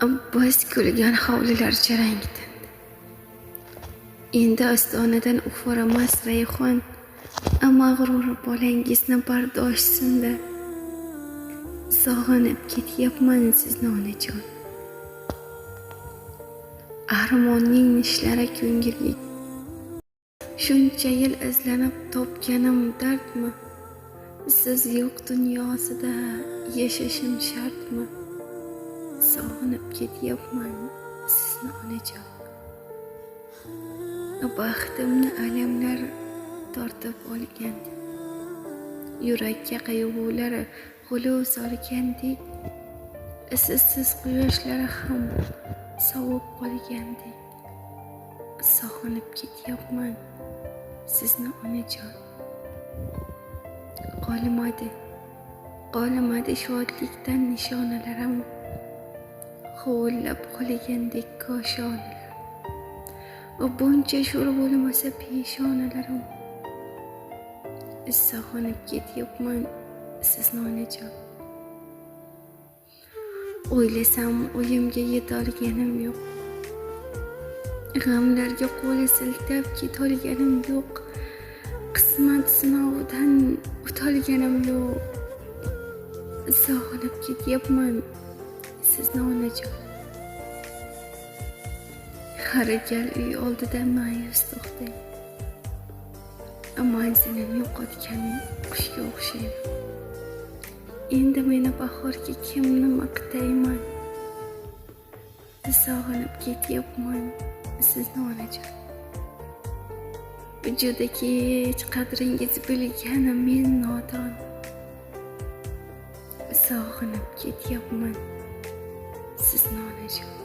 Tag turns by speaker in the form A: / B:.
A: Biz kulgan hovlilar jarang tindi. Endi ostonadan ufuramas rayhon, mag'rur bolangizni bardoshsinda. Sog'inib ketyapman sizni onajon. Armonning nishlari ko'ngilga. Shuncha yil izlanib topganim dardmi? Siz yo'q dunyosida yashashim shartmi? Sog'inib ketyapman sizni onajon. Baxtimni alamlar tortib olgandi. Yurakka qayg'ular g'ulu solgandek, sizsiz quyoshlar ham sovib qolgandek. Sog'inib ketyapman sizni onajon. Qolmadi shodlikdan nishonalarim, hovillab qolgandek koshonalar. Buncha sho'r bo'lmasa peshonalarim. Sog'inib ketyapman sizni onajon. O'ylasam o'yimga yetolganim yo'q. G'amlarga qo'l siltab ketolganim yo'q. Qismat sinovidan o'tolganim yo'q. Sog'inib ketyapman sizni onajon. Har gal uy oldidan ma'yus to'xtang. Manzilini yo'qotgan qushga o'xshayman. Endi meni bahorga kimni maqtayman? Sog'inib ketyapman sizni onajon. Juda kech qadringiz bilganim men nodon. Sog'inib ketyapman sizni onajon.